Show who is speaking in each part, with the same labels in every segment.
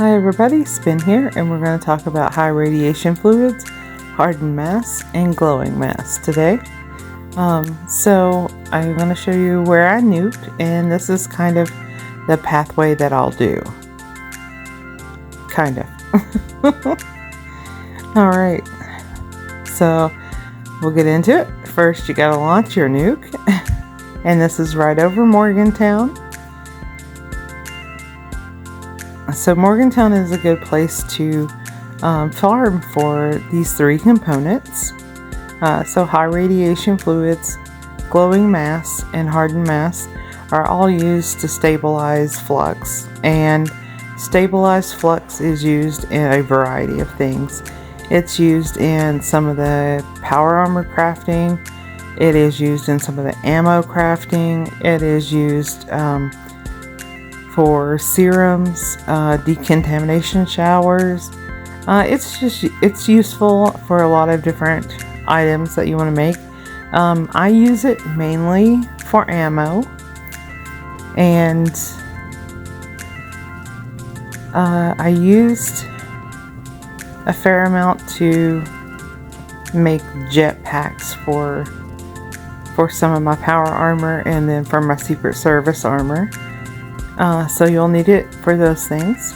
Speaker 1: Hi everybody, Spin here, and we're going to talk about high radiation fluids, hardened mass, and glowing mass today. So I'm going to show you where I nuked, and this is kind of the pathway that I'll do. Kind of. Alright, so we'll get into it. First you got to launch your nuke, and this is right over Morgantown. So Morgantown is a good place to farm for these three components. So high radiation fluids, glowing mass, and hardened mass are all used to stabilize flux. And stabilized flux is used in a variety of things. It's used in some of the power armor crafting. It is used in some of the ammo crafting. It is used for serums, decontamination showers. It's useful for a lot of different items that you want to make. I use it mainly for ammo, and I used a fair amount to make jet packs for some of my power armor, and then for my Secret Service armor. So you'll need it for those things.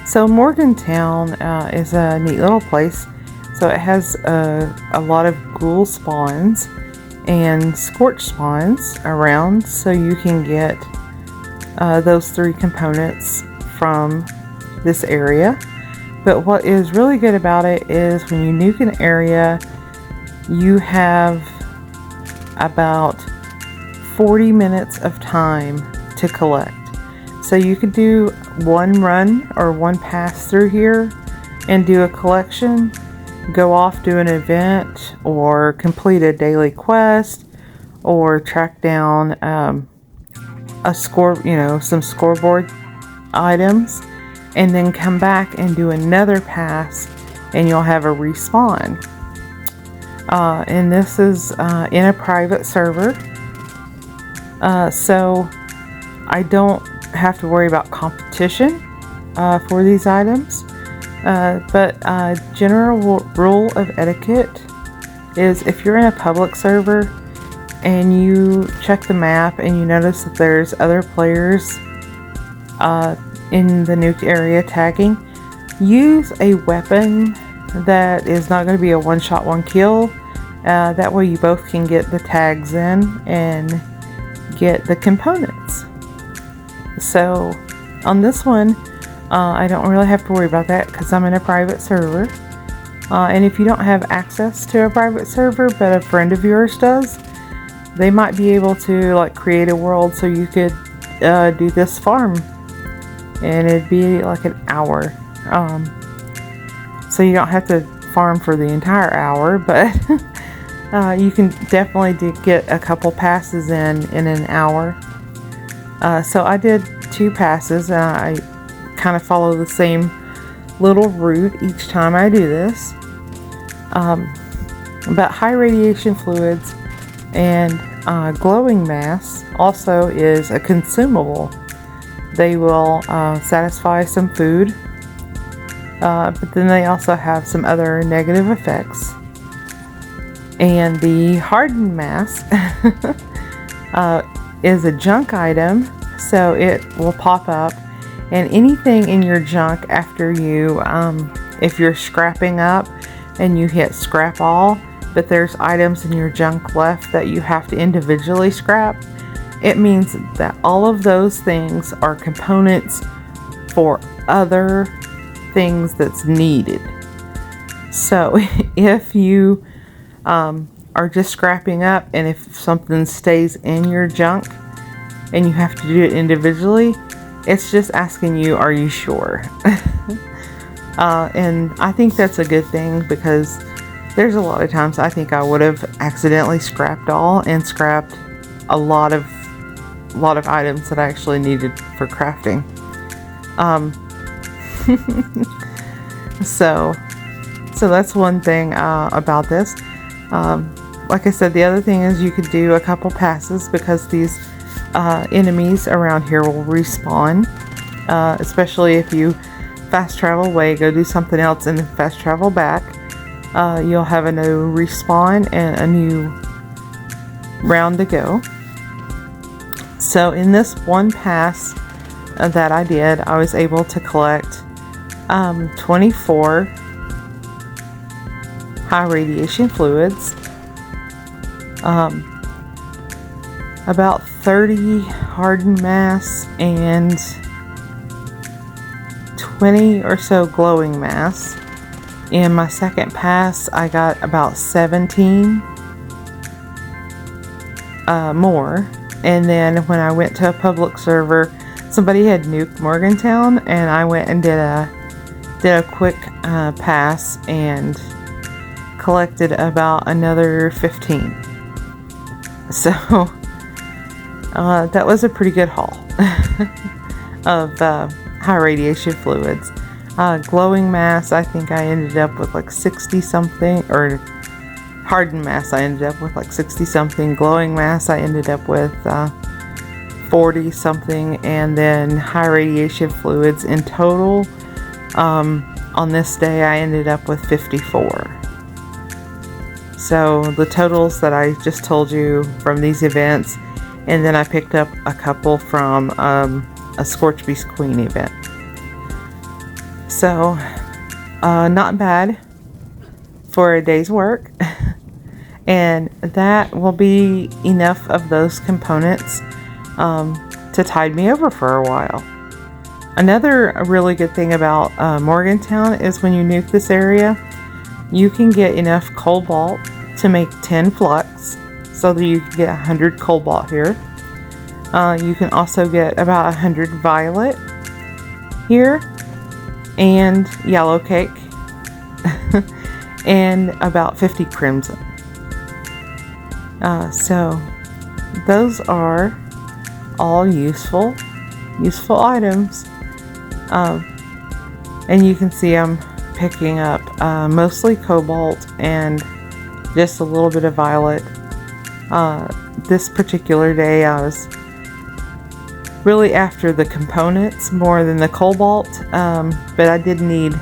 Speaker 1: So Morgantown is a neat little place. So it has a lot of ghoul spawns and scorch spawns around, so you can get those three components from this area. But what is really good about it is when you nuke an area, you have about 40 minutes of time to collect. So you could do one run or one pass through here and do a collection, go off, do an event, or complete a daily quest, or track down a score, some scoreboard items, and then come back and do another pass, and you'll have a respawn. And this is in a private server. So I don't have to worry about competition for these items, but general rule of etiquette is if you're in a public server and you check the map and you notice that there's other players in the nuke area tagging, use a weapon that is not going to be a one-shot, one-kill. That way you both can get the tags in and get the components. So on this one, I don't really have to worry about that because I'm in a private server. And if you don't have access to a private server, but a friend of yours does, they might be able to create a world so you could do this farm, and it'd be like an hour. So you don't have to farm for the entire hour, but you can definitely get a couple passes in an hour. So I did 2 passes, and I kind of follow the same little route each time I do this. But high radiation fluids and glowing mass also is a consumable. They will satisfy some food, but then they also have some other negative effects. And the hardened mass is a junk item, so it will pop up, and anything in your junk after you, if you're scrapping up and you hit scrap all, but there's items in your junk left that you have to individually scrap, it means that all of those things are components for other things that's needed. So if you are just scrapping up, and if something stays in your junk and you have to do it individually, it's just asking you, are you sure? And I think that's a good thing, because there's a lot of times I think I would have accidentally scrapped all and scrapped a lot of items that I actually needed for crafting. So that's one thing about this. Like I said, the other thing is you could do a couple passes, because these enemies around here will respawn. especially if you fast travel away, go do something else, and then fast travel back. You'll have a new respawn and a new round to go. So in this one pass that I did, I was able to collect 24 high radiation fluids, about 30 hardened mass, and 20 or so glowing mass. In my second pass, I got about 17 more. And then when I went to a public server, somebody had nuked Morgantown, and I went and did a quick pass and collected about another 15. So that was a pretty good haul of high radiation fluids. Glowing mass, I think I ended up with like 60 something, or hardened mass I ended up with like 60 something. Glowing mass I ended up with 40 something, and then high radiation fluids in total on this day I ended up with 54. So the totals that I just told you from these events, and then I picked up a couple from a Scorch Beast Queen event. So not bad for a day's work. And that will be enough of those components to tide me over for a while. Another really good thing about Morgantown is when you nuke this area, you can get enough cobalt to make 10 flux, so that you can get 100 cobalt here. You can also get about 100 violet here, and yellow cake, and about 50 crimson. So those are all useful items. And you can see I'm picking up mostly cobalt and just a little bit of violet. This particular day I was really after the components more than the cobalt, but I did need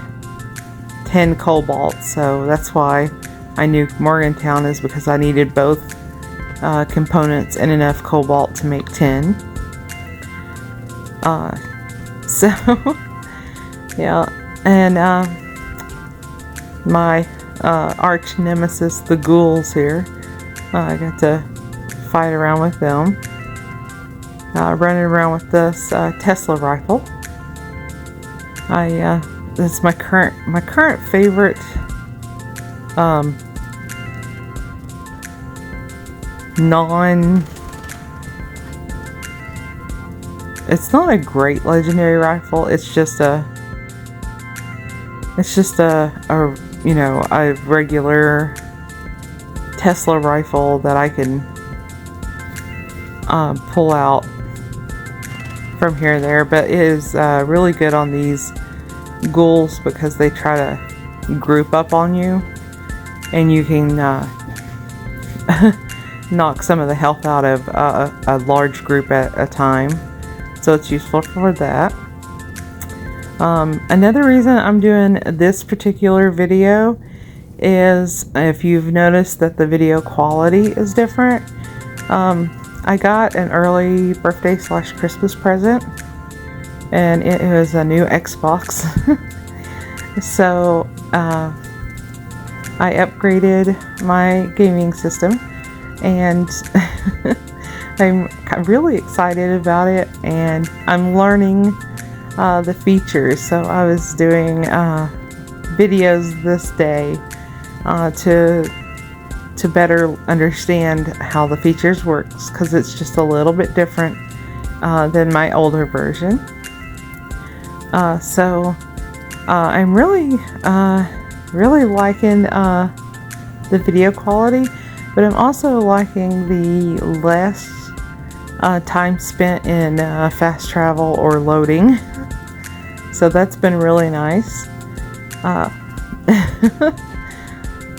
Speaker 1: 10 cobalt, so that's why I nuked Morgantown, is because I needed both components and enough cobalt to make 10. So yeah, and my arch nemesis, the ghouls here, I got to fight around with them, running around with this Tesla rifle. That's my current favorite it's not a great legendary rifle, it's just a you know, a regular Tesla rifle that I can pull out from here and there, but it is really good on these ghouls because they try to group up on you, and you can knock some of the health out of a large group at a time, so it's useful for that. Another reason I'm doing this particular video is if you've noticed that the video quality is different. I got an early birthday / Christmas present, and it was a new Xbox. So I upgraded my gaming system, and I'm really excited about it, and I'm learning the features. So I was doing videos this day to better understand how the features works, because it's just a little bit different than my older version. So I'm really liking the video quality, but I'm also liking the less time spent in fast travel or loading. So that's been really nice.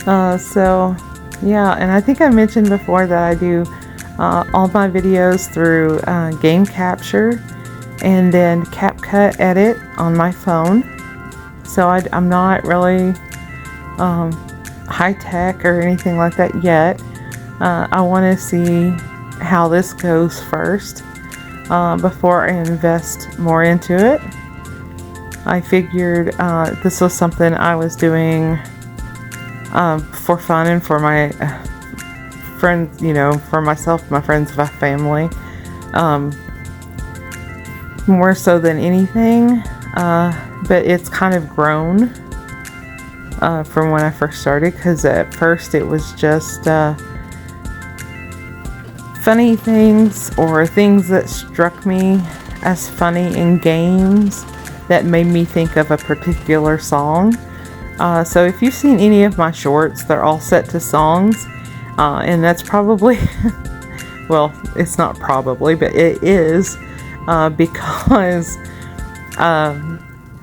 Speaker 1: So yeah, and I think I mentioned before that I do all my videos through game capture, and then CapCut edit on my phone. So I'm not really high tech or anything like that yet. I want to see how this goes first before I invest more into it. I figured this was something I was doing for fun and for my friends, you know, for myself, my friends, my family, more so than anything. But it's kind of grown from when I first started, because at first it was just funny things or things that struck me as funny in games that made me think of a particular song. So if you've seen any of my shorts, they're all set to songs, and that's probably well, it's not probably, but it is because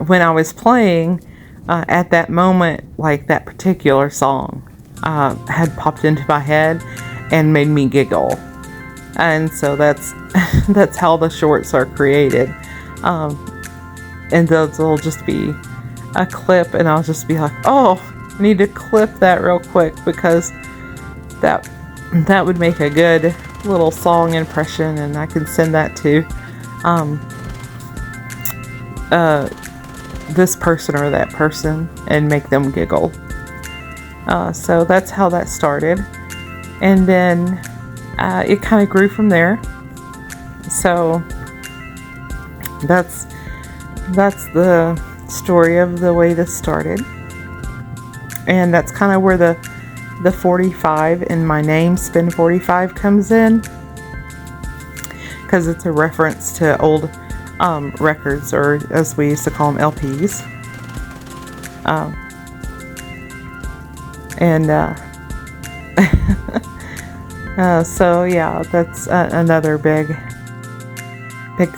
Speaker 1: when I was playing at that moment, like that particular song had popped into my head and made me giggle, and so that's that's how the shorts are created. And those will just be a clip, and I'll just be like, oh, I need to clip that real quick, because that would make a good little song impression, and I can send that to this person or that person and make them giggle. So that's how that started, and then it kind of grew from there. So that's the story of the way this started, and that's kind of where the 45 in my name, Spin 45, comes in, because it's a reference to old records, or as we used to call them, LPs. So yeah, that's another big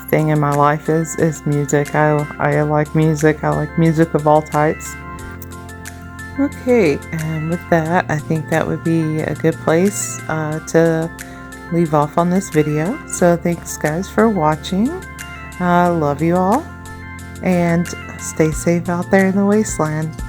Speaker 1: thing in my life is music. I like music. I like music of all types. Okay, and with that, I think that would be a good place to leave off on this video. So thanks guys for watching. I love you all, and stay safe out there in the wasteland.